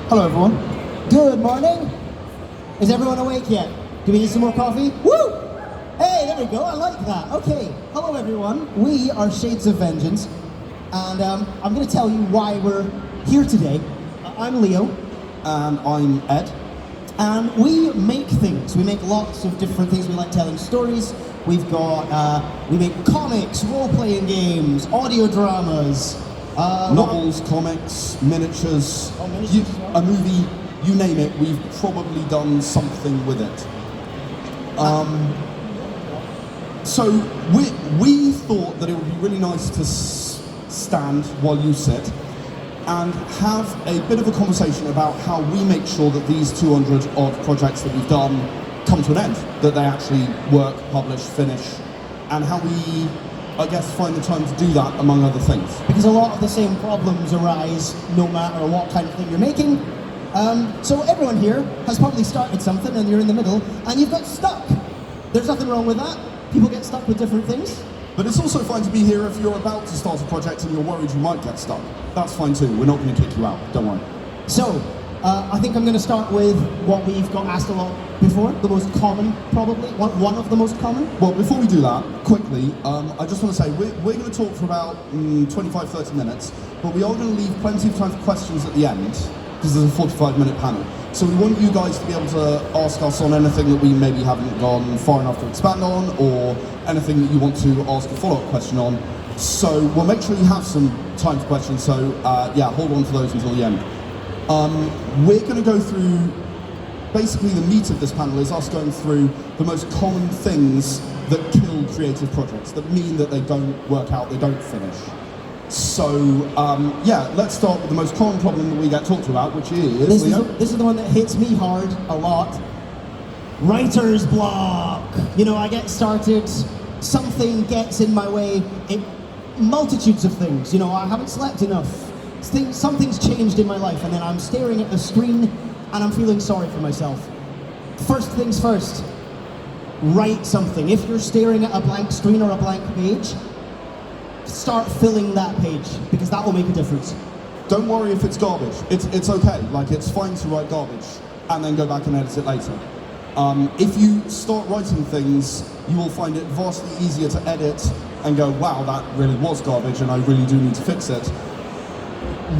Hello, everyone. Good morning. Is everyone awake yet? Do we need some more coffee? Woo! Hey, there we go. I like that. Okay. Hello, everyone. We are Shades of Vengeance, and I'm going to tell you why we're here today. I'm Leo. And I'm Ed. And we make things. We make lots of different things. We like telling stories. We make comics, role-playing games, audio dramas, novels, comics, miniatures, a movie, you name it, we've probably done something with it. So we thought that it would be really nice to stand while you sit and have a bit of a conversation about how we make sure that these 200 odd projects that we've done come to an end, that they actually work, publish, finish, and how we, I guess, find the time to do that, among other things. Because a lot of the same problems arise no matter what kind of thing you're making. So everyone here has probably started something and you're in the middle and you've got stuck. There's nothing wrong with that. People get stuck with different things. But it's also fine to be here if you're about to start a project and you're worried you might get stuck. That's fine too. We're not going to kick you out. Don't worry. So, I think I'm going to start with what we've got asked a lot before. The most common, probably. One of the most common. Well, before we do that, quickly, I just want to say we're going to talk for about 25-30 minutes, but we are going to leave plenty of time for questions at the end, because there's a 45-minute panel. So we want you guys to be able to ask us on anything that we maybe haven't gone far enough to expand on, or anything that you want to ask a follow-up question on. So we'll make sure you have some time for questions, so yeah, hold on to those until the end. We're going to go through, basically the meat of this panel is us going through the most common things that kill creative projects, that mean that they don't work out, they don't finish. So, yeah, let's start with the most common problem that we get talked about, which is... This is the one that hits me hard a lot. Writer's block. You know, I get started, something gets in my way, multitudes of things. You know, I haven't slept enough. Something's changed in my life, and then I'm staring at the screen, and I'm feeling sorry for myself. First things first, write something. If you're staring at a blank screen or a blank page, start filling that page, because that will make a difference. Don't worry if it's garbage. It's okay. Like, it's fine to write garbage and then go back and edit it later. If you start writing things, you will find it vastly easier to edit and go, wow, that really was garbage and I really do need to fix it,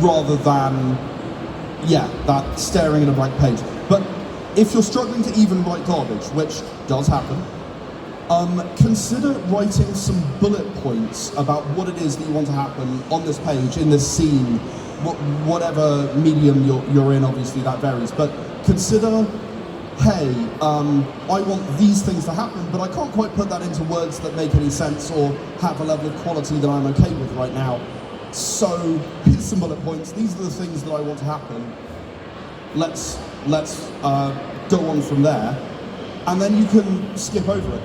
rather than, yeah, that staring at a blank page. But if you're struggling to even write garbage, which does happen, consider writing some bullet points about what it is that you want to happen on this page, in this scene, whatever medium you're in, obviously that varies, but consider, hey, I want these things to happen, but I can't quite put that into words that make any sense or have a level of quality that I'm okay with right now. So here's some bullet points. These are the things that I want to happen. Let's go on from there, and then you can skip over it.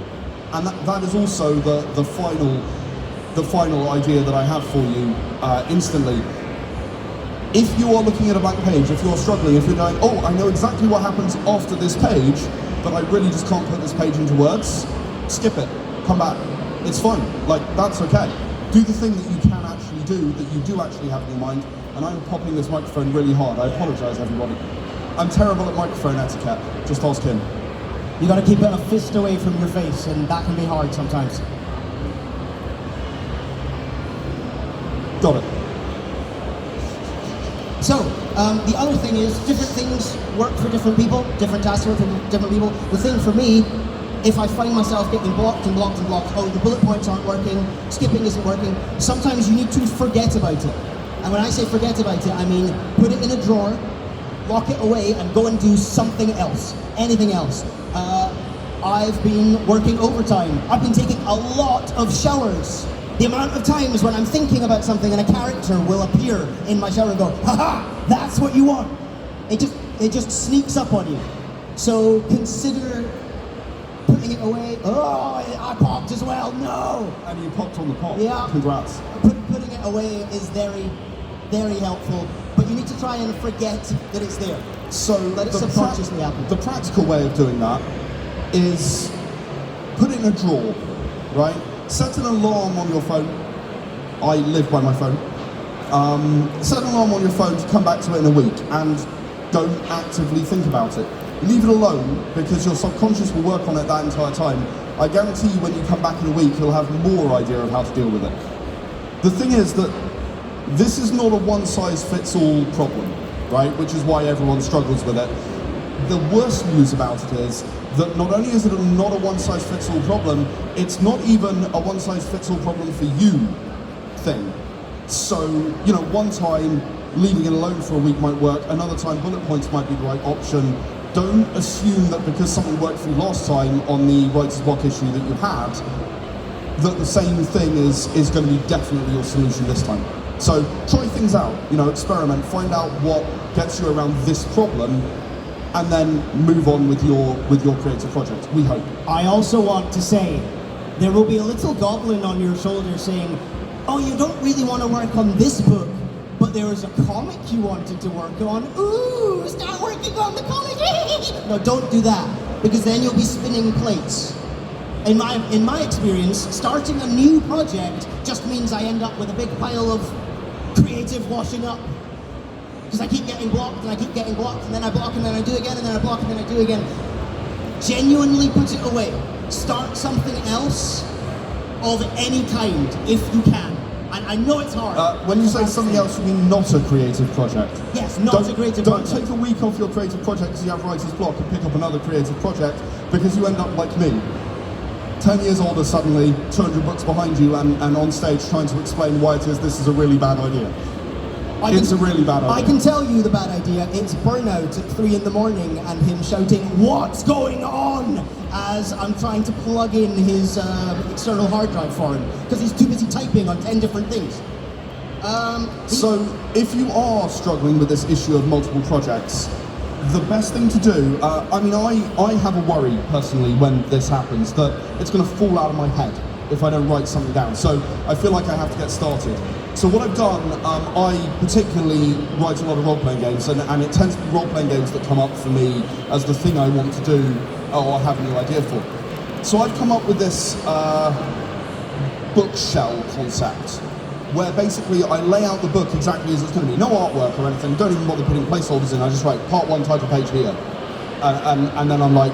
And that is also the final idea that I have for you instantly. If you are looking at a blank page, if you're struggling, if you're going, oh, I know exactly what happens after this page, but I really just can't put this page into words, skip it, come back. It's fine, like, that's okay. Do the thing that you can actually do, that you do actually have in your mind, and I'm popping this microphone really hard. I apologize, everybody. I'm terrible at microphone etiquette, just ask him. You gotta keep it a fist away from your face, and that can be hard sometimes. Got it. So, the other thing is, different things work for different people, different tasks work for different people. The thing for me, if I find myself getting blocked and blocked and blocked, oh, the bullet points aren't working, skipping isn't working, sometimes you need to forget about it. And when I say forget about it, I mean put it in a drawer, lock it away, and go and do something else, anything else. I've been working overtime. I've been taking a lot of showers. The amount of times when I'm thinking about something and a character will appear in my shower and go, haha, that's what you want. It just sneaks up on you. So consider putting it away. Oh, I popped as well, no. And you popped on the pop. Yeah. Congrats. Putting it away is very, very helpful, but you need to try and forget that it's there. So let it subconsciously happen. The practical way of doing that is put it in a drawer, right? Set an alarm on your phone. I live by my phone. Set an alarm on your phone to come back to it in a week, and don't actively think about it. Leave it alone, because your subconscious will work on it that entire time. I guarantee you when you come back in a week, you'll have more idea of how to deal with it. The thing is that this is not a one-size-fits-all problem, right? Which is why everyone struggles with it. The worst news about it is that not only is it not a one-size-fits-all problem, it's not even a one-size-fits-all problem for you thing. So, you know, one time leaving it alone for a week might work, another time bullet points might be the right option. Don't assume that because something worked for you last time on the writer's block issue that you had, that the same thing is going to be definitely your solution this time. So try things out, you know, experiment, find out what gets you around this problem, and then move on with your creative project, we hope. I also want to say, there will be a little goblin on your shoulder saying, oh, you don't really want to work on this book, but there was a comic you wanted to work on. Ooh, start working on the comic. No, don't do that, because then you'll be spinning plates. In my experience, starting a new project just means I end up with a big pile of creative washing up. Because I keep getting blocked, and I keep getting blocked, and then I block, and then I do again, and then I block, and then I do again. Genuinely put it away. Start something else of any kind, if you can. And I know it's hard. When you say something else, you mean not a creative project? Yes, not a creative project. Don't take a week off your creative project because you have writer's block and pick up another creative project, because you end up like me. 10 years older suddenly, 200 books behind you, and on stage trying to explain why it is this is a really bad idea. It's a really bad idea. I can tell you the bad idea. It's burnout at 3 in the morning and him shouting, "What's going on?" as I'm trying to plug in his external hard drive for him, because he's too busy typing on 10 different things. So, if you are struggling with this issue of multiple projects, the best thing to do, I have a worry personally when this happens, that it's going to fall out of my head if I don't write something down. So I feel like I have to get started. So what I've done, I particularly write a lot of role-playing games, and it tends to be role-playing games that come up for me as the thing I want to do or have a new idea for. So I've come up with this bookshell concept, where basically I lay out the book exactly as it's going to be. No artwork or anything, don't even bother putting placeholders in, I just write part 1 title page here. And then I'm like,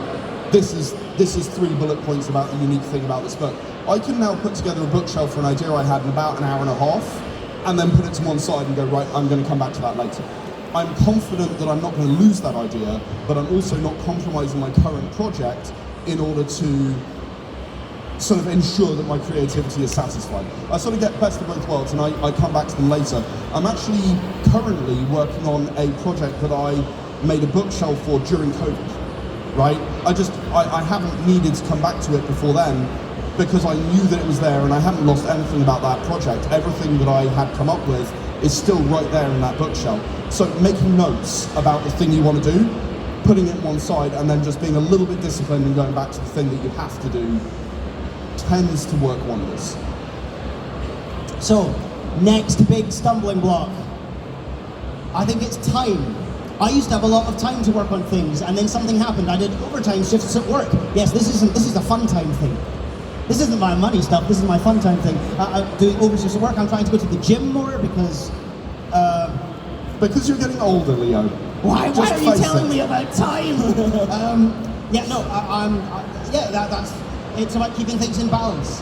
this is 3 bullet points about the unique thing about this book. I can now put together a bookshelf for an idea I had in about an hour and a half, and then put it to one side and go, right, I'm going to come back to that later. I'm confident that I'm not going to lose that idea, but I'm also not compromising my current project in order to sort of ensure that my creativity is satisfied. I sort of get best of both worlds, and I come back to them later. I'm actually currently working on a project that I made a bookshelf for during COVID, right? I haven't needed to come back to it before then, because I knew that it was there, and I haven't lost anything about that project. Everything that I had come up with is still right there in that bookshelf. So making notes about the thing you want to do, putting it one side, and then just being a little bit disciplined and going back to the thing that you have to do tends to work wonders. So, next big stumbling block. I think it's time. I used to have a lot of time to work on things, and then something happened. I did overtime shifts at work. Yes, this is a fun time thing. This isn't my money stuff, this is my fun time thing. Doing overshifts at work, I'm trying to go to the gym more because you're getting older, Leo. Why are you telling me about time? It's about keeping things in balance.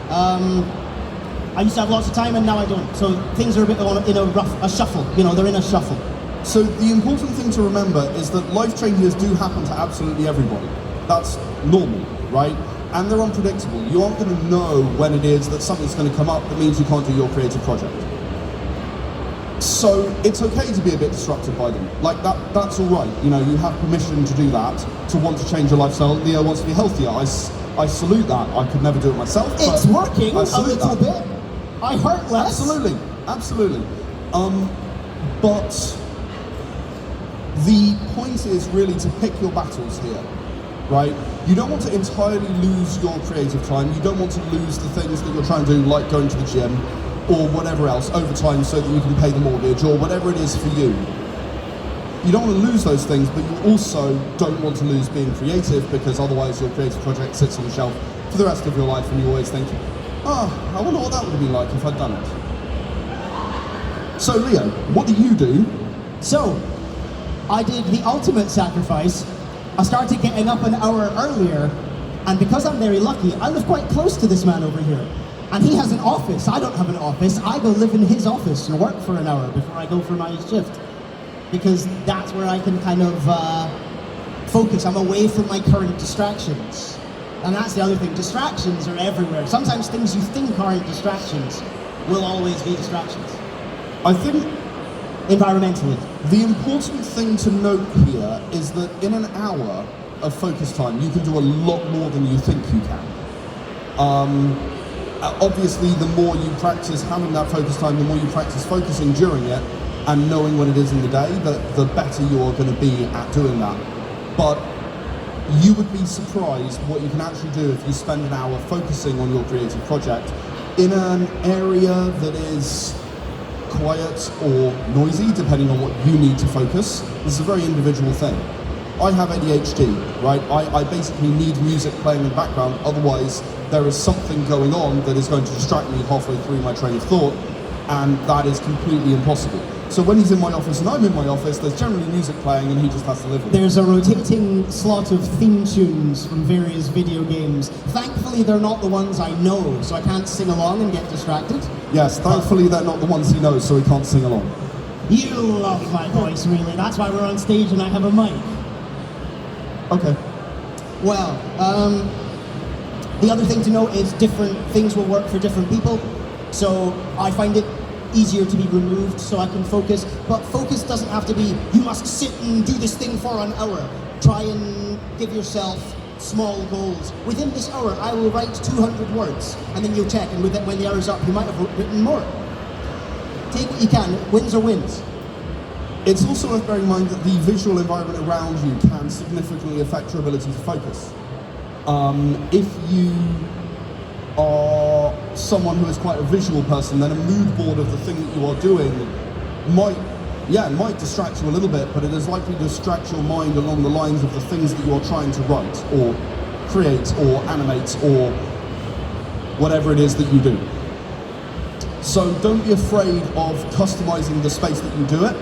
I used to have lots of time, and now I don't. So things are a bit in a shuffle. You know, they're in a shuffle. So the important thing to remember is that life changes do happen to absolutely everybody. That's normal, right? And they're unpredictable. You aren't going to know when it is that something's going to come up that means you can't do your creative project. So it's okay to be a bit disrupted by them. Like that's all right. You know, you have permission to do that, to want to change your lifestyle. Leo wants to be healthier. I salute that. I could never do it myself. It's working a little bit. I hurt less. Absolutely. But the point is really to pick your battles here, right? You don't want to entirely lose your creative time. You don't want to lose the things that you're trying to do, like going to the gym or whatever else, overtime, so that you can pay the mortgage or whatever it is for you. You don't want to lose those things, but you also don't want to lose being creative, because otherwise your creative project sits on the shelf for the rest of your life, and you always think, I wonder what that would have been like if I'd done it. So Leo, what do you do? So, I did the ultimate sacrifice. I started getting up an hour earlier, and because I'm very lucky, I live quite close to this man over here. And he has an office. I don't have an office. I go live in his office and work for an hour before I go for my shift. Because that's where I can kind of focus. I'm away from my current distractions. And that's the other thing. Distractions are everywhere. Sometimes things you think aren't distractions will always be distractions. I think environmentally. The important thing to note here is that in an hour of focus time, you can do a lot more than you think you can. Obviously, the more you practice having that focus time, the more you practice focusing during it and knowing when it is in the day, the better you're going to be at doing that. But you would be surprised what you can actually do if you spend an hour focusing on your creative project in an area that is quiet or noisy, depending on what you need to focus. This is a very individual thing. I have ADHD, right? I basically need music playing in the background, otherwise there is something going on that is going to distract me halfway through my train of thought, and that is completely impossible. So when he's in my office and I'm in my office, there's generally music playing and he just has to live with it. There's a rotating slot of theme tunes from various video games. Thankfully, they're not the ones I know, so I can't sing along and get distracted. Yes, thankfully they're not the ones he knows, so he can't sing along. You love my voice, really. That's why we're on stage and I have a mic. Okay. Well, the other thing to note is different things will work for different people. So I find it easier to be removed so I can focus. But focus doesn't have to be, you must sit and do this thing for an hour. Try and give yourself small goals. Within this hour, I will write 200 words, and then you'll check, and when the hour's up, you might have written more. Take what you can, wins are wins. It's also worth bearing in mind that the visual environment around you can significantly affect your ability to focus. If you are someone who is quite a visual person, then a mood board of the thing that you are doing might distract you a little bit, but it is likely to distract your mind along the lines of the things that you are trying to write, or create, or animate, or whatever it is that you do. So don't be afraid of customizing the space that you do it.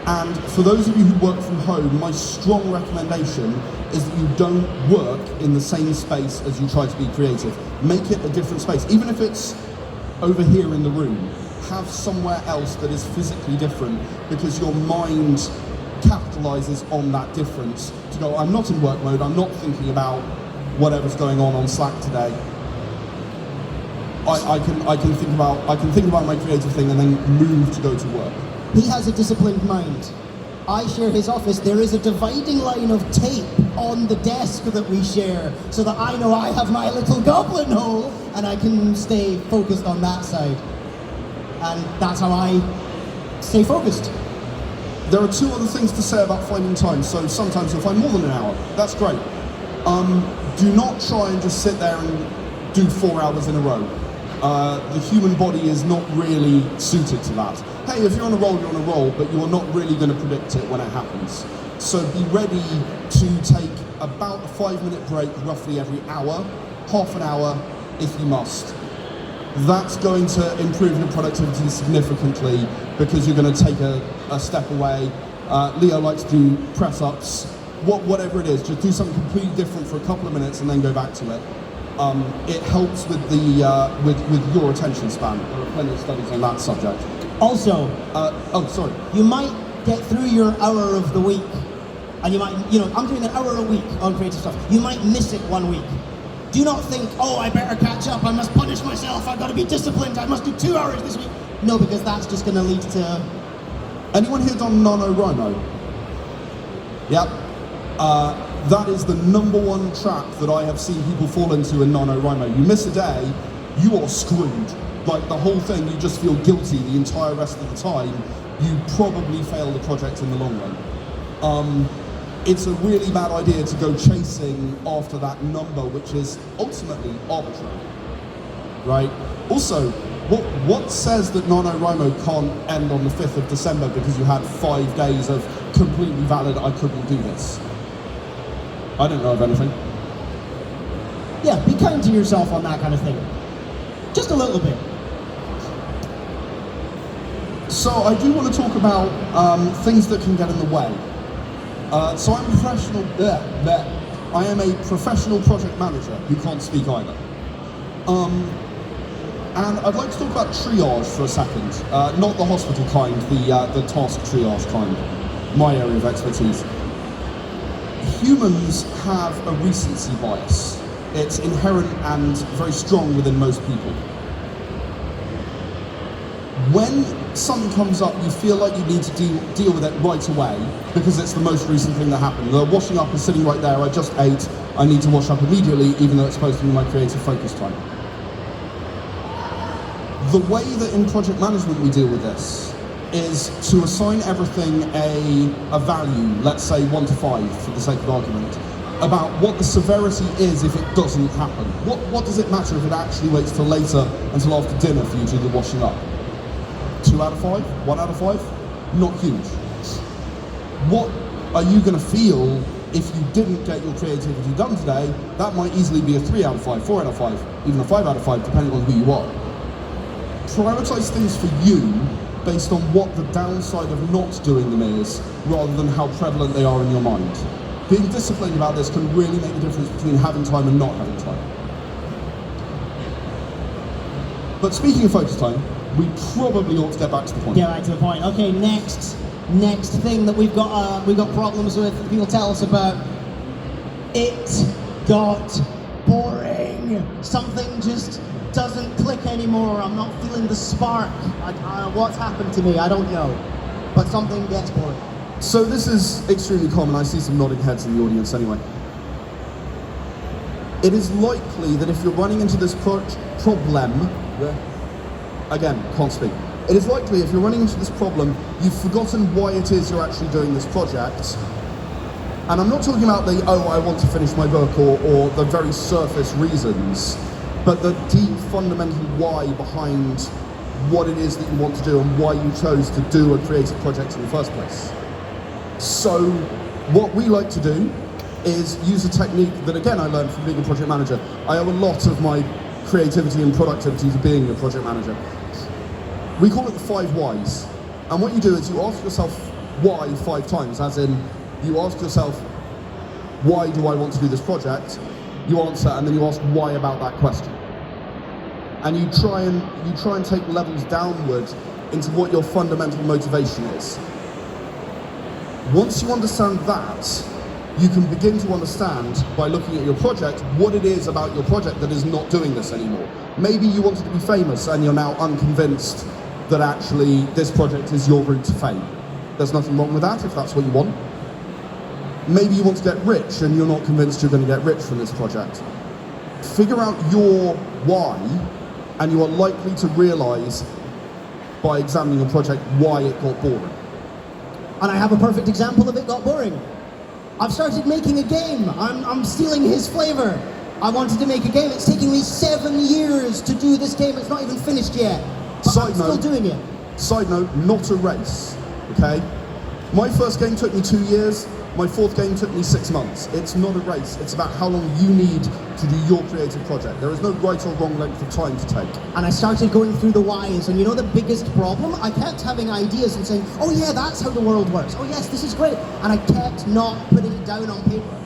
And for those of you who work from home, my strong recommendation is that you don't work in the same space as you try to be creative. Make it a different space. Even if it's over here in the room, have somewhere else that is physically different, because your mind capitalizes on that difference. To go, I'm not in work mode, I'm not thinking about whatever's going on Slack today. I can think about my creative thing and then move to go to work. He has a disciplined mind. I share his office. There is a dividing line of tape on the desk that we share, so that I know I have my little goblin hole and I can stay focused on that side. And that's how I stay focused. There are two other things to say about finding time. So sometimes you'll find more than an hour. That's great. Do not try and just sit there and do 4 hours in a row. The human body is not really suited to that. Hey, if you're on a roll, you're on a roll, but you are not really going to predict it when it happens. So be ready to take about a 5-minute break roughly every hour, half an hour if you must. That's going to improve your productivity significantly, because you're going to take a step away. Leo likes to do press-ups, whatever it is, just do something completely different for a couple of minutes and then go back to it. It helps with with your attention span. There are plenty of studies on that subject. Also, sorry. You might get through your hour of the week, and you might, I'm doing an hour a week on creative stuff. You might miss it 1 week. Do not think, oh, I better catch up, I must punish myself, I've got to be disciplined, I must do 2 hours this week. No, because that's just going to lead to... Anyone here done NaNoWriMo? Yep. That is the #1 trap that I have seen people fall into in NaNoWriMo. You miss a day, you are screwed. Like, the whole thing, you just feel guilty the entire rest of the time. You probably fail the project in the long run. It's a really bad idea to go chasing after that number, which is ultimately arbitrary, right? Also, what says that NaNoWriMo can't end on the 5th of December because you had 5 days of completely valid, I couldn't do this? I don't know of anything. Yeah, be kind to yourself on that kind of thing. Just a little bit. So I do want to talk about things that can get in the way. So I'm a professional. I am a professional project manager who can't speak either. And I'd like to talk about triage for a second. Not the hospital kind, the task triage kind. My area of expertise. Humans have a recency bias. It's inherent and very strong within most people. When something comes up, you feel like you need to deal with it right away because it's the most recent thing that happened. The washing up is sitting right there, I just ate, I need to wash up immediately, even though it's supposed to be my creative focus time. The way that in project management we deal with this is to assign everything a value, let's say 1 to 5 for the sake of argument, about what the severity is if it doesn't happen. What does it matter if it actually waits till later, until after dinner for you to do the washing up? 2 out of 5? 1 out of 5? Not huge. What are you going to feel if you didn't get your creativity done today? That might easily be a 3 out of 5, 4 out of 5, even a 5 out of 5, depending on who you are. Prioritize things for you based on what the downside of not doing them is, rather than how prevalent they are in your mind. Being disciplined about this can really make the difference between having time and not having time. But speaking of focus time, we probably ought to get back to the point. Get right to the point. Okay, next thing that we've got problems with, that people tell us about. It got boring. Something just doesn't click anymore. I'm not feeling the spark. What's happened to me? I don't know. But something gets boring. So this is extremely common. I see some nodding heads in the audience anyway. It is likely that if you're running into this problem, again, can't speak. It is likely if you're running into this problem, you've forgotten why it is you're actually doing this project. And I'm not talking about the, I want to finish my book, or the very surface reasons, but the deep fundamental why behind what it is that you want to do and why you chose to do a creative project in the first place. So what we like to do is use a technique that, again, I learned from being a project manager. I owe a lot of my creativity and productivity to being a project manager. We call it the 5 whys. And what you do is you ask yourself why 5 times, as in you ask yourself, why do I want to do this project? You answer, and then you ask why about that question. And you try and take levels downward into what your fundamental motivation is. Once you understand that, you can begin to understand, by looking at your project, what it is about your project that is not doing this anymore. Maybe you wanted to be famous and you're now unconvinced that actually this project is your route to fame. There's nothing wrong with that if that's what you want. Maybe you want to get rich and you're not convinced you're going to get rich from this project. Figure out your why, and you are likely to realize by examining your project why it got boring. And I have a perfect example of it got boring. I've started making a game. I'm stealing his flavor. I wanted to make a game. It's taking me 7 years to do this game. It's not even finished yet. But I'm still doing it. Side note, not a race, okay? My first game took me 2 years. My 4th game took me 6 months. It's not a race. It's about how long you need to do your creative project. There is no right or wrong length of time to take. And I started going through the whys, and you know the biggest problem? I kept having ideas and saying, oh yeah, that's how the world works. Oh yes, this is great. And I kept not putting it down on paper.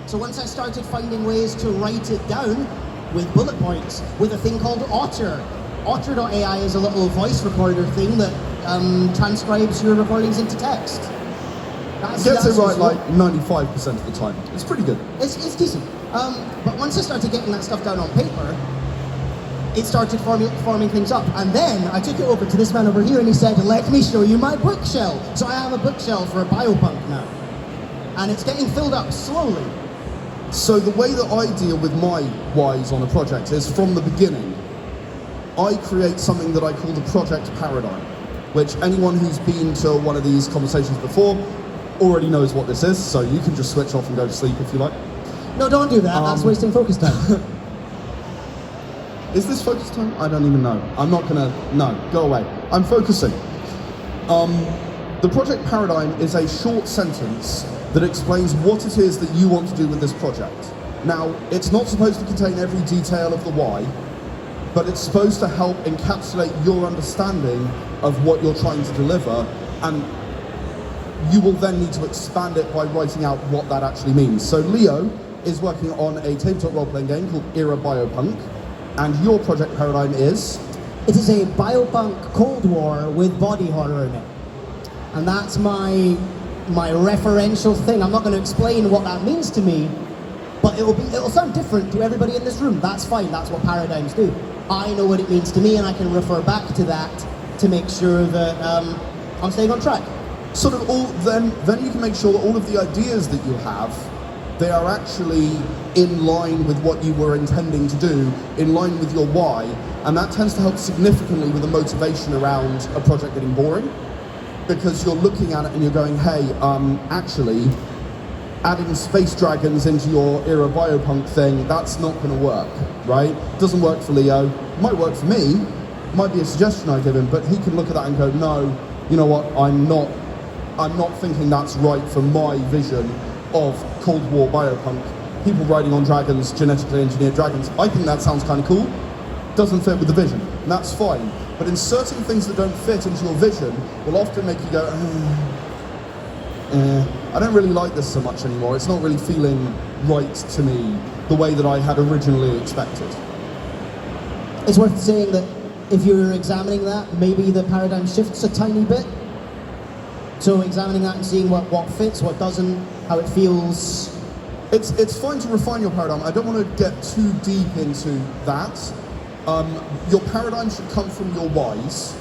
So once I started finding ways to write it down with bullet points, with a thing called Otter. Otter.ai is a little voice recorder thing that transcribes your recordings into text. Gets it right like 95% of the time. It's pretty good. It's decent. But once I started getting that stuff down on paper, it started forming things up. And then I took it over to this man over here and he said, let me show you my bookshelf. So I have a bookshelf for a biopunk now. And it's getting filled up slowly. So the way that I deal with my whys on a project is from the beginning. I create something that I call the project paradigm, which anyone who's been to one of these conversations before already knows what this is, so you can just switch off and go to sleep if you like. No, don't do that. That's wasting focus time. Is this focus time? I don't even know. I'm not gonna, no, go away. I'm focusing. The project paradigm is a short sentence that explains what it is that you want to do with this project. Now, it's not supposed to contain every detail of the why, but it's supposed to help encapsulate your understanding of what you're trying to deliver and you will then need to expand it by writing out what that actually means. So Leo is working on a tabletop role-playing game called Era Biopunk, and your project paradigm is? It is a biopunk Cold War with body horror in it. And that's my referential thing. I'm not going to explain what that means to me, but it'll sound different to everybody in this room. That's fine, that's what paradigms do. I know what it means to me, and I can refer back to that to make sure that I'm staying on track. Sort of then you can make sure that all of the ideas that you have, they are actually in line with what you were intending to do, in line with your why, and that tends to help significantly with the motivation around a project getting boring, because you're looking at it and you're going, hey, actually, adding space dragons into your Era Biopunk thing, that's not going to work, right? Doesn't work for Leo, might work for me, might be a suggestion I give him, but he can look at that and go, no, you know what, I'm not thinking that's right for my vision of Cold War biopunk. People riding on dragons, genetically engineered dragons. I think that sounds kind of cool. Doesn't fit with the vision, and that's fine. But inserting things that don't fit into your vision will often make you go, I don't really like this so much anymore. It's not really feeling right to me the way that I had originally expected. It's worth saying that if you're examining that, maybe the paradigm shifts a tiny bit. So examining that and seeing what fits, what doesn't, how it feels. It's fine to refine your paradigm. I don't want to get too deep into that. Your paradigm should come from your whys,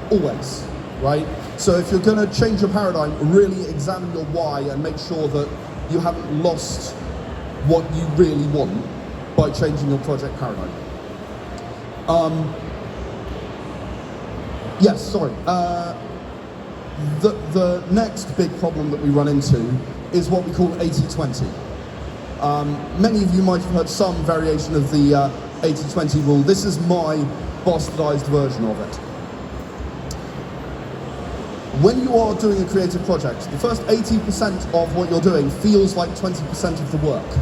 always, right? So if you're going to change your paradigm, really examine your why and make sure that you haven't lost what you really want by changing your project paradigm. Yes, sorry. The next big problem that we run into is what we call 80-20. Many of you might have heard some variation of the 80-20 rule. This is my bastardized version of it. When you are doing a creative project, the first 80% of what you're doing feels like 20% of the work.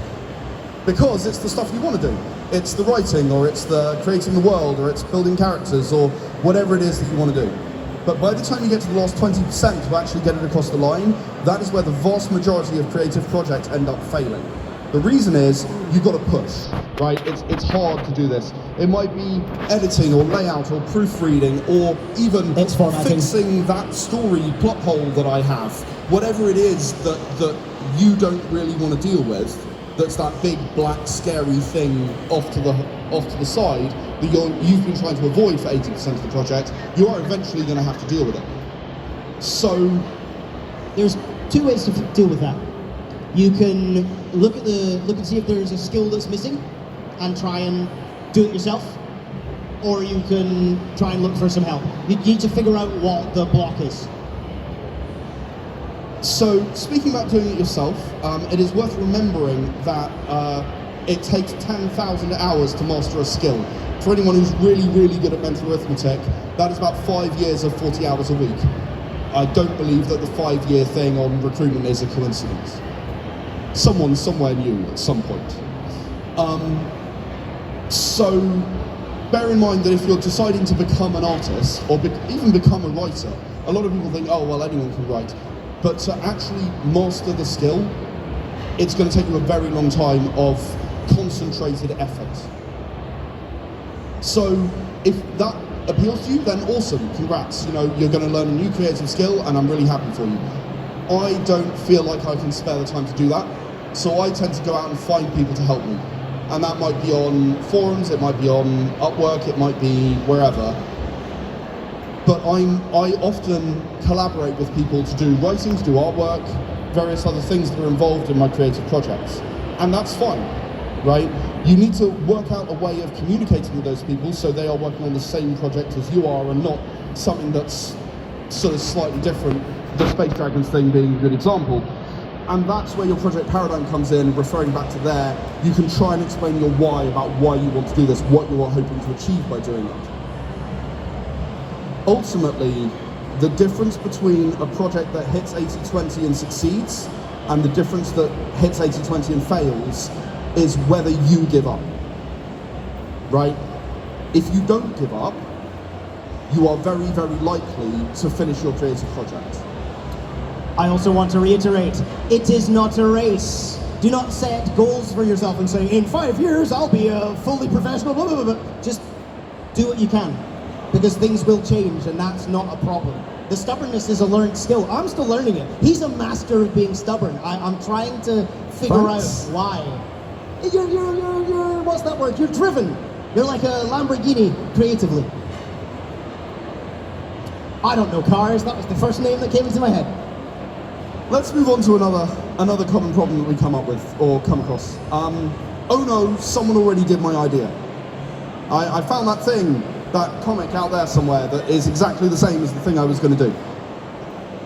Because it's the stuff you want to do. It's the writing, or it's the creating the world, or it's building characters, or whatever it is that you want to do. But by the time you get to the last 20% to actually get it across the line, that is where the vast majority of creative projects end up failing. The reason is, you've got to push, right? It's hard to do this. It might be editing, or layout, or proofreading, or even fixing that story plot hole that I have. Whatever it is that you don't really want to deal with, that's that big, black, scary thing off to the side that you've been trying to avoid for 80% of the project, you are eventually going to have to deal with it. So, there's two ways to deal with that. You can look and see if there's a skill that's missing and try and do it yourself, or you can try and look for some help. You need to figure out what the block is. So, speaking about doing it yourself, it is worth remembering that it takes 10,000 hours to master a skill. For anyone who's really, really good at mental arithmetic, that is about 5 years of 40 hours a week. I don't believe that the 5-year thing on recruitment is a coincidence. Someone somewhere knew at some point. So, bear in mind that if you're deciding to become an artist, or even become a writer, a lot of people think, oh, well, anyone can write. But to actually master the skill, it's going to take you a very long time of concentrated effort. So if that appeals to you, then awesome, congrats. You know, you're going to learn a new creative skill, and I'm really happy for you. I don't feel like I can spare the time to do that, so I tend to go out and find people to help me. And that might be on forums, it might be on Upwork, it might be wherever. But I often collaborate with people to do writing, to do artwork, various other things that are involved in my creative projects. And that's fine, right? You need to work out a way of communicating with those people so they are working on the same project as you are, and not something that's sort of slightly different, the Space Dragons thing being a good example. And that's where your project paradigm comes in, referring back to there. You can try and explain your why, about why you want to do this, what you are hoping to achieve by doing it. Ultimately, the difference between a project that hits 80-20 and succeeds, and the difference that hits 80-20 and fails, is whether you give up, right? If you don't give up, you are very, very likely to finish your creative project. I also want to reiterate, it is not a race. Do not set goals for yourself and say, in 5 years, I'll be a fully professional, blah, blah, blah, blah. Just do what you can, because things will change, and that's not a problem. The stubbornness is a learned skill. I'm still learning it. He's a master of being stubborn. I'm trying to figure out why. You're, what's that word? You're driven. You're like a Lamborghini, creatively. I don't know cars, that was the first name that came into my head. Let's move on to another common problem that we come up with, or come across. Oh no, someone already did my idea. I found that thing, that comic out there somewhere that is exactly the same as the thing I was going to do.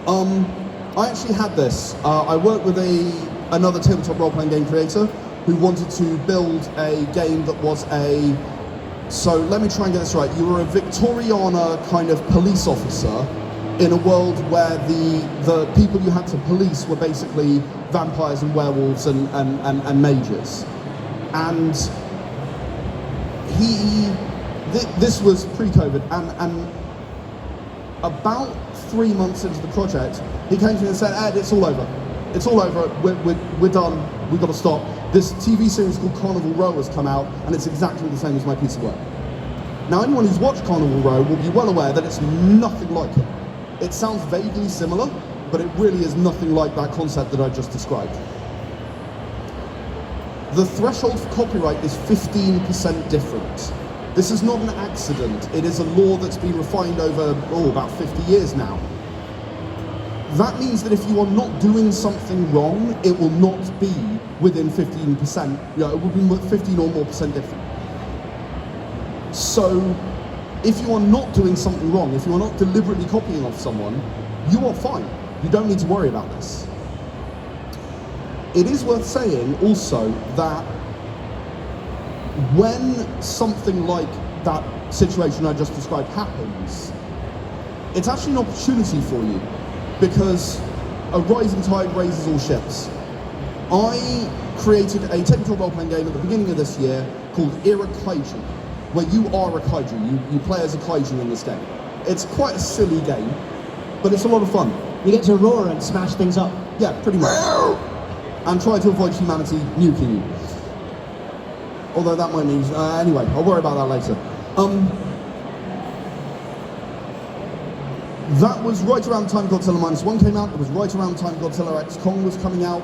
I actually had this. I worked with another tabletop role-playing game creator who wanted to build a game that was so let me try and get this right. You were a Victoriana kind of police officer in a world where the people you had to police were basically vampires and werewolves and mages. And this was pre-COVID, and about 3 months into the project, he came to me and said, Ed, it's all over. It's all over, we're done, we've got to stop. This TV series called Carnival Row has come out, and it's exactly the same as my piece of work. Now, anyone who's watched Carnival Row will be well aware that it's nothing like it. It sounds vaguely similar, but it really is nothing like that concept that I just described. The threshold for copyright is 15% different. This is not an accident. It is a law that's been refined over, about 50 years now. That means that if you are not doing something wrong, it will not be within 15%. It will be 15 or more percent different. So, if you are not doing something wrong, if you are not deliberately copying off someone, you are fine. You don't need to worry about this. It is worth saying also that when something like that situation I just described happens, it's actually an opportunity for you, because a rising tide raises all ships. I created a tabletop role-playing game at the beginning of this year called Era Kaiju, where you are a kaiju. You play as a kaiju in this game. It's quite a silly game, but it's a lot of fun. You get to roar and smash things up. Yeah, pretty much. And try to avoid humanity nuking you. Although that might mean... anyway, I'll worry about that later. That was right around the time Godzilla -1 came out. It was right around the time Godzilla X Kong was coming out.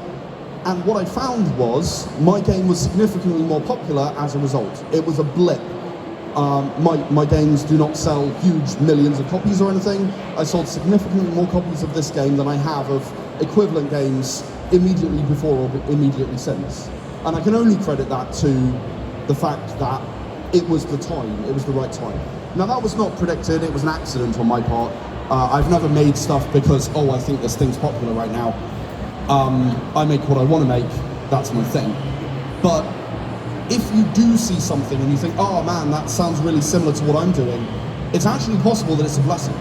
And what I found was my game was significantly more popular as a result. It was a blip. My games do not sell huge millions of copies or anything. I sold significantly more copies of this game than I have of equivalent games immediately before or immediately since. And I can only credit that to the fact that it was the time, it was the right time. Now that was not predicted, it was an accident on my part. I've never made stuff because, I think this thing's popular right now. I make what I want to make, that's my thing. But if you do see something and you think, oh man, that sounds really similar to what I'm doing, it's actually possible that it's a blessing.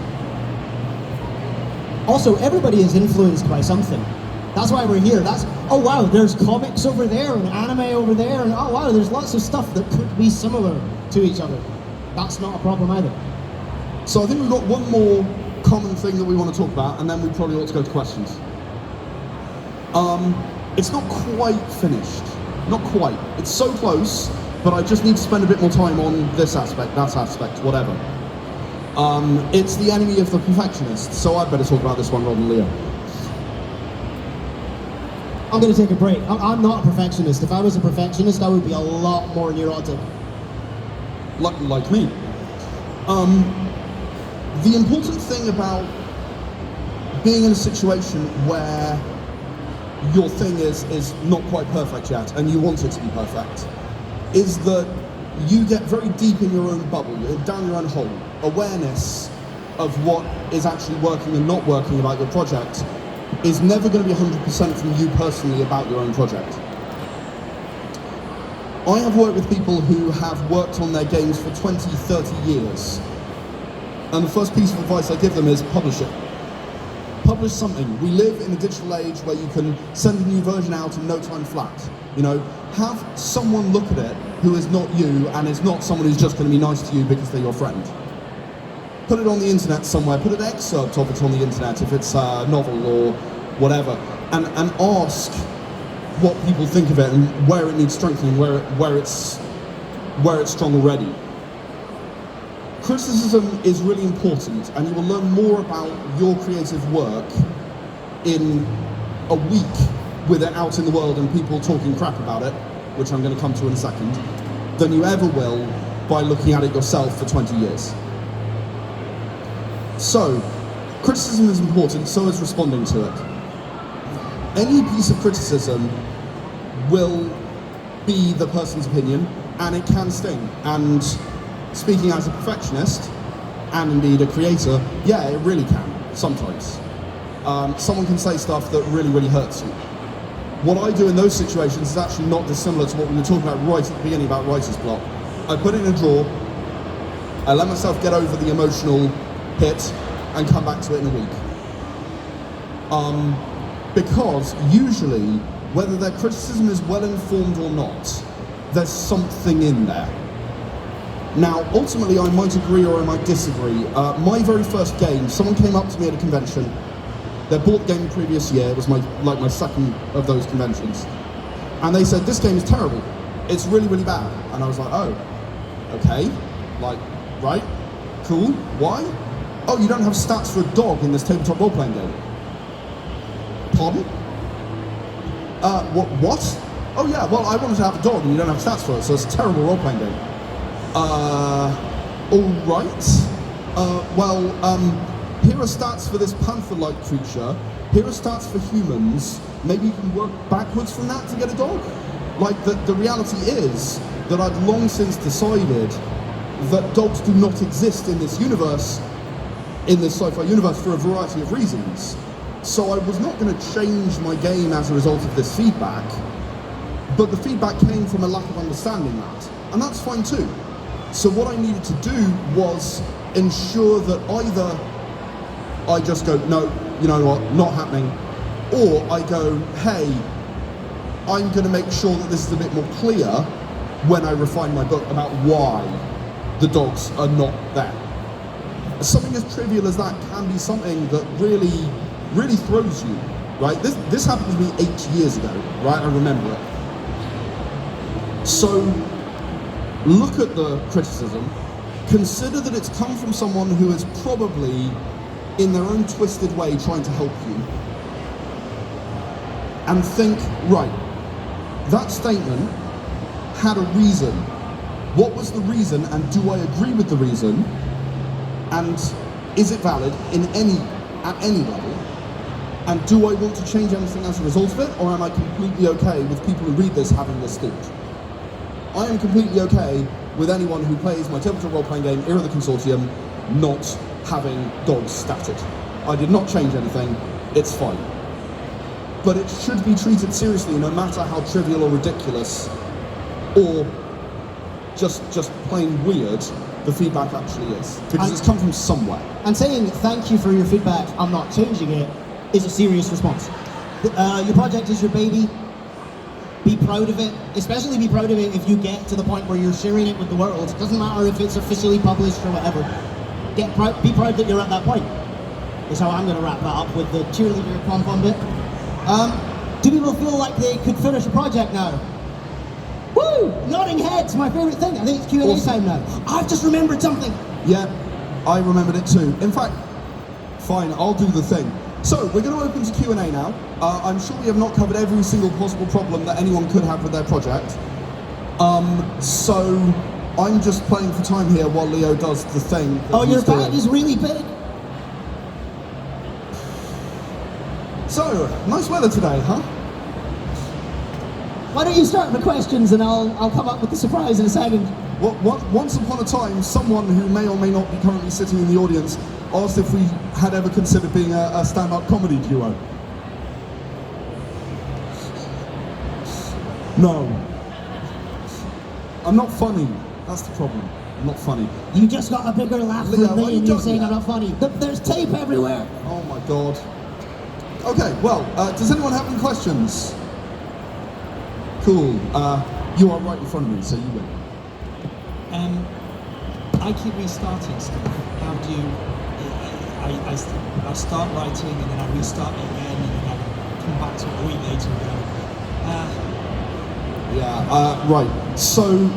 Also, everybody is influenced by something. That's why we're here. Oh wow, there's comics over there and anime over there, and oh wow, there's lots of stuff that could be similar to each other. That's not a problem either. So I think we've got one more common thing that we want to talk about, and then we probably ought to go to questions. It's not quite finished. Not quite. It's so close, but I just need to spend a bit more time on this aspect, that aspect, whatever. It's the enemy of the perfectionist, so I'd better talk about this one rather than Leo. I'm going to take a break. I'm not a perfectionist. If I was a perfectionist, I would be a lot more neurotic. Like me. The important thing about being in a situation where your thing is not quite perfect yet, and you want it to be perfect, is that you get very deep in your own bubble, down your own hole. Awareness of what is actually working and not working about your project is never going to be 100% from you personally about your own project. I have worked with people who have worked on their games for 20, 30 years. And the first piece of advice I give them is publish it. Publish something. We live in a digital age where you can send a new version out in no time flat. Have someone look at it who is not you and is not someone who's just going to be nice to you because they're your friend. Put it on the internet somewhere, put an excerpt of it on the internet if it's a novel or whatever, and ask what people think of it and where it needs strengthening, where it's strong already. Criticism is really important, and you will learn more about your creative work in a week with it out in the world and people talking crap about it, which I'm going to come to in a second, than you ever will by looking at it yourself for 20 years. So, criticism is important, so is responding to it. Any piece of criticism will be the person's opinion, and it can sting. And speaking as a perfectionist, and indeed a creator, yeah, it really can, sometimes. Someone can say stuff that really, really hurts you. What I do in those situations is actually not dissimilar to what we were talking about right at the beginning about writer's block. I put it in a drawer, I let myself get over the emotional hit, and come back to it in a week. Because usually, whether their criticism is well-informed or not, there's something in there. Now, ultimately, I might agree or I might disagree. My very first game, someone came up to me at a convention. They bought the game the previous year. It was my second of those conventions. And they said, this game is terrible. It's really, really bad. And I was like, oh, okay. Like, right, cool, why? Oh, you don't have stats for a dog in this tabletop role-playing game. Pardon? What? Oh yeah, well, I wanted to have a dog and you don't have stats for it, so it's a terrible role-playing game. Alright. Here are stats for this panther-like creature. Here are stats for humans. Maybe you can work backwards from that to get a dog? Like, the reality is that I'd long since decided that dogs do not exist in this universe, in this sci-fi universe, for a variety of reasons. So I was not going to change my game as a result of this feedback, but the feedback came from a lack of understanding that, and that's fine too. So what I needed to do was ensure that either I just go, no, you know what, not happening, or I go, hey, I'm going to make sure that this is a bit more clear when I refine my book about why the dogs are not there. Something as trivial as that can be something that really throws you, right? This happened to me 8 years ago, right? I remember it. So look at the criticism, consider that it's come from someone who is probably, in their own twisted way, trying to help you. And think, right, that statement had a reason. What was the reason, and do I agree with the reason? And is it valid at any level? And do I want to change anything as a result of it, or am I completely okay with people who read this having this thought? I am completely okay with anyone who plays my tabletop role-playing game, Era of the Consortium, not having dogs statted. I did not change anything, it's fine. But it should be treated seriously, no matter how trivial or ridiculous, or just plain weird the feedback actually is, because it's come from somewhere. And saying thank you for your feedback, I'm not changing it, is a serious response. Your project is your baby. Be proud of it, especially be proud of it if you get to the point where you're sharing it with the world. It doesn't matter if it's officially published or whatever. Be proud that you're at that point, is how I'm going to wrap that up with the cheerleader pom-pom bit. Do people feel like they could finish a project now? Woo! Nodding heads, my favourite thing. I think it's Q&A time now. I've just remembered something. Yeah, I remembered it too. In fact, fine, I'll do the thing. So, we're going to open to Q&A now. I'm sure we have not covered every single possible problem that anyone could have with their project. So, I'm just playing for time here while Leo does the thing. Oh, your bag is really big. So, nice weather today, huh? Why don't you start the questions and I'll come up with the surprise in a second. Once upon a time, someone who may or may not be currently sitting in the audience asked if we had ever considered being a stand-up comedy duo. No. I'm not funny. That's the problem. I'm not funny. You just got a bigger laugh Leo, from me and you're saying that? I'm not funny. There's tape everywhere. Oh my god. Okay, well, does anyone have any questions? Cool. You are right in front of me, so you win. I keep restarting stuff. How do you... I start writing and then I restart it again and then to a week later and go, Right. So,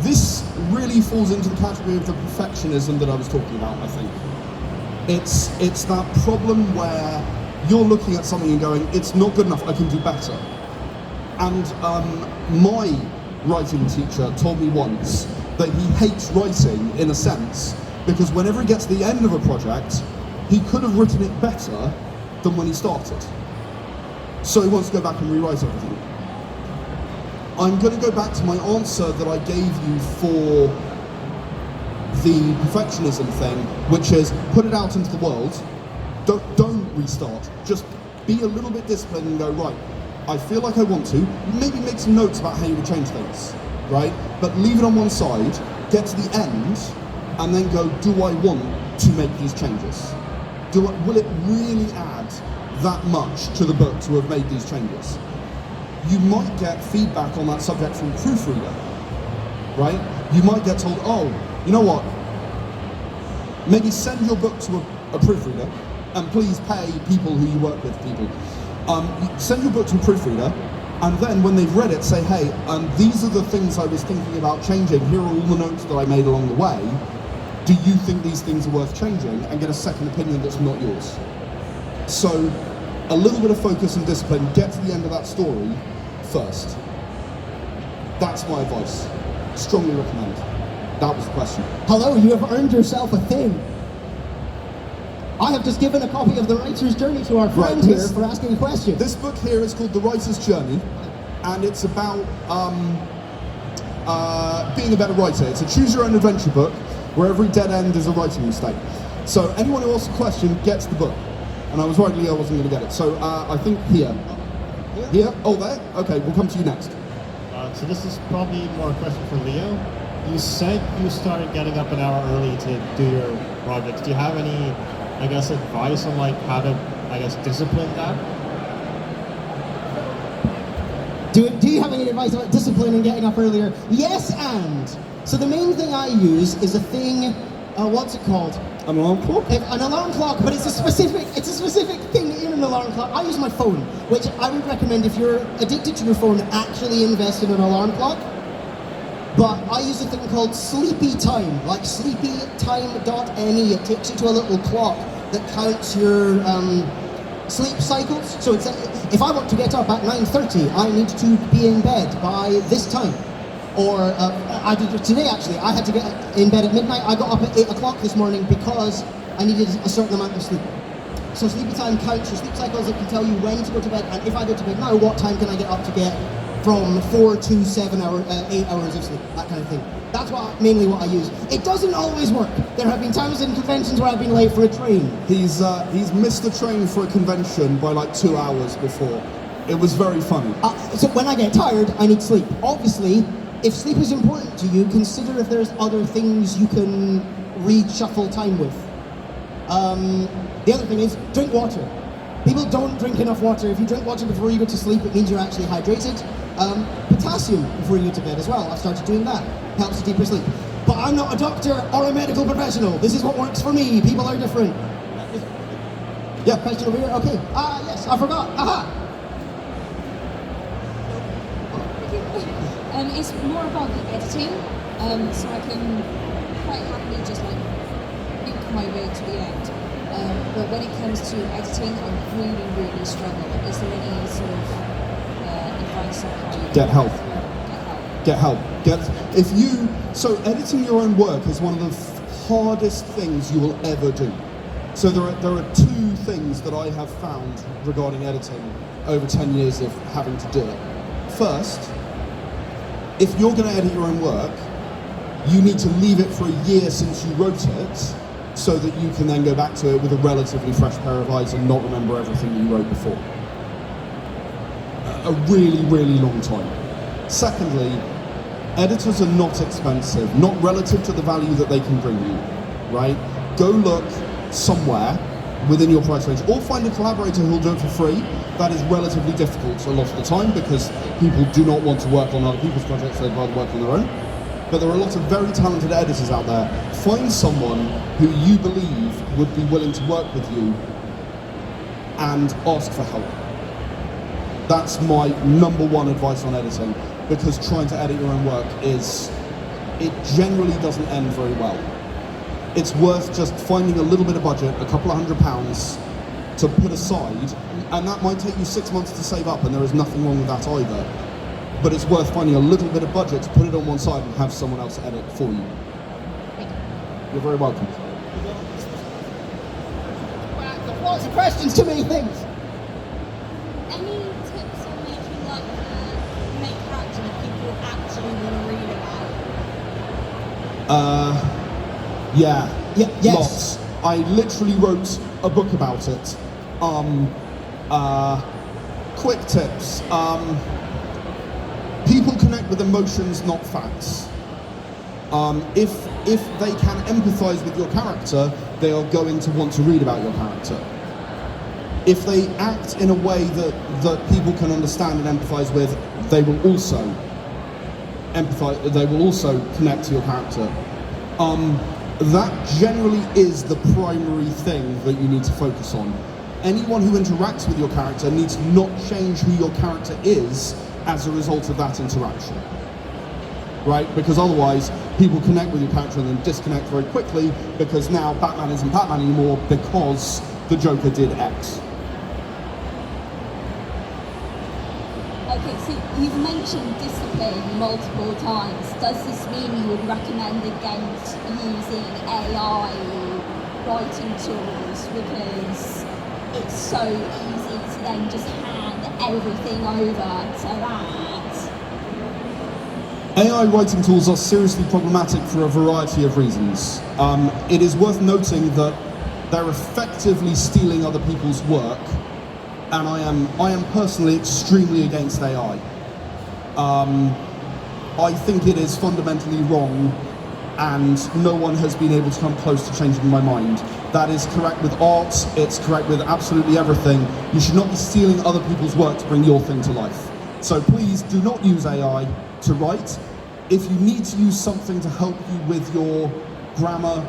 this really falls into the category of the perfectionism that I was talking about, I think. It's that problem where you're looking at something and going, it's not good enough, I can do better. And my writing teacher told me once that he hates writing, in a sense, because whenever he gets to the end of a project, he could have written it better than when he started. So he wants to go back and rewrite everything. I'm going to go back to my answer that I gave you for the perfectionism thing, which is put it out into the world. Don't restart. Just be a little bit disciplined and go, right, I feel like I want to. Maybe make some notes about how you would change things, right? But leave it on one side, get to the end, and then go, do I want to make these changes? Will it really add that much to the book to have made these changes? You might get feedback on that subject from a proofreader, right? You might get told, oh, you know what? Maybe send your book to a proofreader, and please pay people who you work with, send your book to a proofreader, and then when they've read it, say, hey, these are the things I was thinking about changing. Here are all the notes that I made along the way. Do you think these things are worth changing? And get a second opinion that's not yours. So, a little bit of focus and discipline, get to the end of that story first. That's my advice. Strongly recommend. That was the question. Hello, you have earned yourself a thing. I have just given a copy of The Writer's Journey to our friend here for asking a question. This book here is called The Writer's Journey, and it's about being a better writer. It's a choose-your-own-adventure book where every dead end is a writing mistake. So anyone who asks a question gets the book. And I was right, Leo wasn't going to get it. So I think here. Here? Oh, there? Okay, we'll come to you next. So this is probably more a question for Leo. You said you started getting up an hour early to do your projects. Do you have any, I guess, advice on like how to, I guess, discipline that? Do you have any advice about discipline and getting up earlier? Yes, and. So the main thing I use is a thing, what's it called? An alarm clock? An alarm clock, but it's a specific thing in an alarm clock. I use my phone, which I would recommend if you're addicted to your phone, actually invest in an alarm clock. But I use a thing called Sleepy Time, like sleepytime.me. It takes you to a little clock that counts your sleep cycles. So it's if I want to get up at 9:30, I need to be in bed by this time. Or I did it today actually. I had to get in bed at midnight. I got up at 8 o'clock this morning because I needed a certain amount of sleep. So Sleepy Time counts your sleep cycles. It can tell you when to go to bed, and if I go to bed now, what time can I get up to get from 4 to 8 hours of sleep, that kind of thing. That's mainly what I use. It doesn't always work. There have been times in conventions where I've been late for a train. He's missed the train for a convention by like 2 hours before. It was very funny. So when I get tired, I need sleep. Obviously, if sleep is important to you, consider if there's other things you can reshuffle time with. The other thing is, drink water. People don't drink enough water. If you drink water before you go to sleep, it means you're actually hydrated. Potassium before you go to bed as well. I've started doing that. Helps with deeper sleep. But I'm not a doctor or a medical professional. This is what works for me. People are different. Yeah, question over here. Okay. Yes, I forgot. Aha. It's more about the editing, so I can quite happily just like make my way to the end. But when it comes to editing, I really struggle. Is there any sort of advice on how you Get help. Get help? Get help. So editing your own work is one of the hardest things you will ever do. So there are two things that I have found regarding editing over 10 years of having to do it. First, if you're going to edit your own work, you need to leave it for a year since you wrote it, so that you can then go back to it with a relatively fresh pair of eyes and not remember everything you wrote before. A really long time. Secondly, editors are not expensive, not relative to the value that they can bring you, right? Go look somewhere within your price range, or find a collaborator who'll do it for free. That is relatively difficult a lot of the time because people do not want to work on other people's projects, they'd rather work on their own. But there are a lot of very talented editors out there. Find someone who you believe would be willing to work with you and ask for help. That's my number one advice on editing, because trying to edit your own work it generally doesn't end very well. It's worth just finding a little bit of budget, a couple of £100 to put aside, and that might take you 6 months to save up, and there is nothing wrong with that either. But it's worth finding a little bit of budget to put it on one side and have someone else edit for you. You're very welcome. Lots of questions, too many things. Any tips on making like make character that people actually want to read about? Yes. Lots. I literally wrote a book about it. Quick tips. People connect with emotions, not facts. If they can empathise with your character, they are going to want to read about your character. If they act in a way that people can understand and empathise with, they will also connect to your character. That generally is the primary thing that you need to focus on. Anyone who interacts with your character needs to not change who your character is as a result of that interaction. Right? Because otherwise, people connect with your character and then disconnect very quickly, because now Batman isn't Batman anymore because the Joker did X. Okay, so you've mentioned discipline multiple times. Does this mean you would recommend against using AI writing tools, because it's so easy to then just hand everything over to that? AI writing tools are seriously problematic for a variety of reasons. It is worth noting that they're effectively stealing other people's work, and I am personally extremely against AI. I think it is fundamentally wrong, and no one has been able to come close to changing my mind. That is correct with art, it's correct with absolutely everything. You should not be stealing other people's work to bring your thing to life. So please do not use AI to write. If you need to use something to help you with your grammar,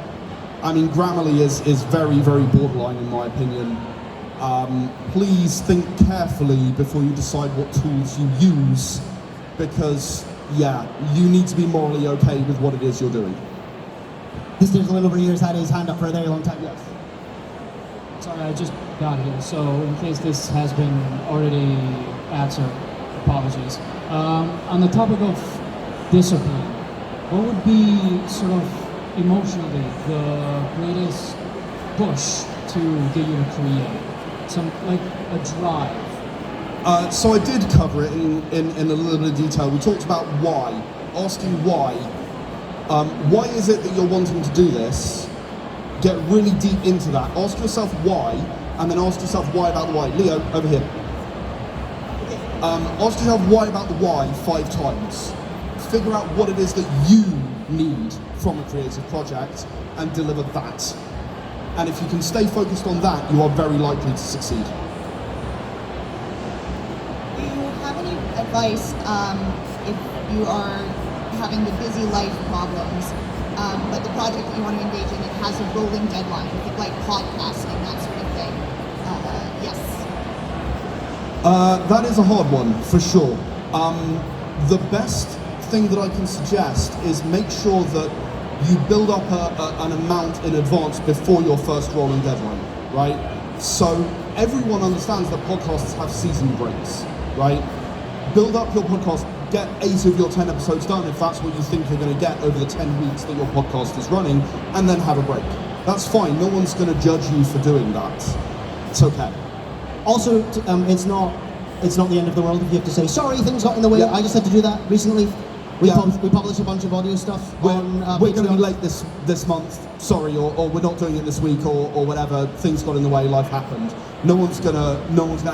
I mean, Grammarly is very, very borderline in my opinion. Please think carefully before you decide what tools you use, because yeah, you need to be morally okay with what it is you're doing. This gentleman over here has had his hand up for a very long time. Yes. Sorry, I just got here, so in case this has been already answered, apologies. On the topic of discipline, what would be sort of emotionally the greatest push to get you to create? Some, like a drive? So I did cover it in a little bit of detail. We talked about why, asking why. Why is it that you're wanting to do this? Get really deep into that. Ask yourself why, and then ask yourself why about the why. Leo, over here. Ask yourself why about the why 5 times. Figure out what it is that you need from a creative project and deliver that. And if you can stay focused on that, you are very likely to succeed. Do you have any advice if you are having the busy life problems, but the project that you want to engage in, it has a rolling deadline, with like podcasting, that sort of thing? Yes. That is a hard one, for sure. The best thing that I can suggest is make sure that you build up an amount in advance before your first rolling deadline, right? So everyone understands that podcasts have season breaks, right? Build up your podcast, get 8 of your 10 episodes done if that's what you think you're going to get over the 10 weeks that your podcast is running, and then have a break. That's fine, no one's going to judge you for doing that. It's okay. Also, it's not the end of the world if you have to say, sorry, things got in the way. Yeah. I just had to do that recently. We Yeah. we publish a bunch of audio stuff on We're going to be Patreon. late this month, sorry, or we're not doing it this week, or whatever. Things got in the way, life happened. No one's gonna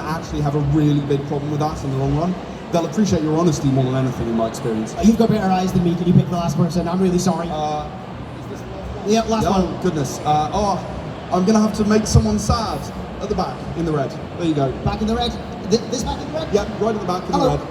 actually have a really big problem with that in the long run. They'll appreciate your honesty more than anything, in my experience. You've got better eyes than me. Can you pick the last person? I'm really sorry. Yeah, last Oh one. goodness. I'm gonna have to make someone sad at the back in the red. There you go. Back in the red. This back in the red. Yep, right at the back in Hello. the red.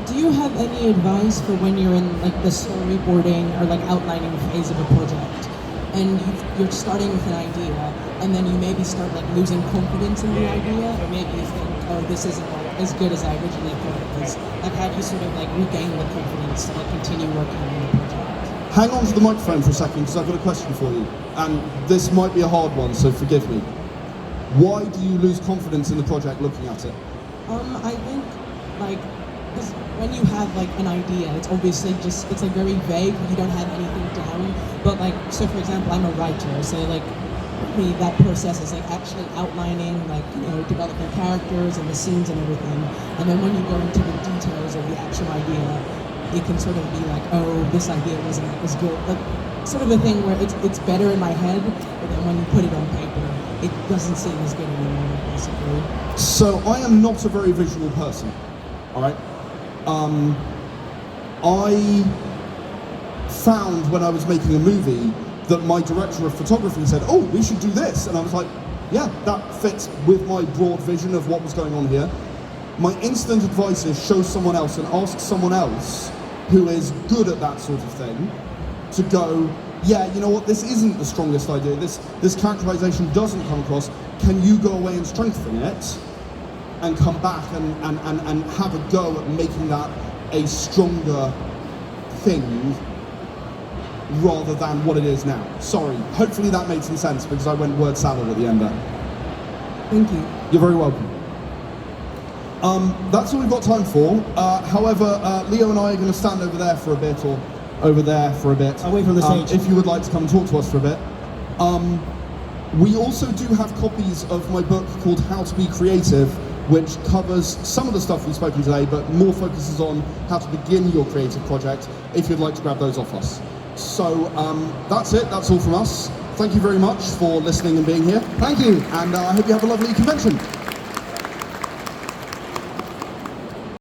Do you have any advice for when you're in like the storyboarding or like outlining phase of a project? and you're starting with an idea, and then you maybe start like losing confidence in the idea, or maybe you think, oh, this isn't like as good as I originally thought it was. Like, how do you sort of like regain the confidence to like continue working on the project? Hang on to the microphone for a second, because I've got a question for you. And this might be a hard one, so forgive me. Why do you lose confidence in the project looking at it? I think, like, because when you have like an idea, it's obviously just, it's like very vague, you don't have anything down. But like, so for example, I'm a writer, so like, me, that process is like actually outlining, like, you know, developing characters and the scenes and everything. And then when you go into the details of the actual idea, it can sort of be like, oh, this idea wasn't as good. Like, sort of a thing where it's better in my head, but then when you put it on paper, it doesn't seem as good anymore, basically. So I am not a very visual person, all right? I found when I was making a movie that my director of photography said, oh, we should do this. And I was like, yeah, that fits with my broad vision of what was going on here. My instant advice is show someone else and ask someone else who is good at that sort of thing to go, yeah, you know what, this isn't the strongest idea, this characterization doesn't come across, can you go away and strengthen it and come back and have a go at making that a stronger thing rather than what it is now. Sorry, hopefully that made some sense because I went word salad at the end there. Thank you. You're very welcome. That's all we've got time for. However, Leo and I are going to stand over there for a bit, or over there for a bit. Away from the stage. If you would like to come and talk to us for a bit. We also do have copies of my book called How to Be Creative, which covers some of the stuff we've spoken today, but more focuses on how to begin your creative project, if you'd like to grab those off us. So that's it, that's all from us. Thank you very much for listening and being here. Thank you. And I hope you have a lovely convention.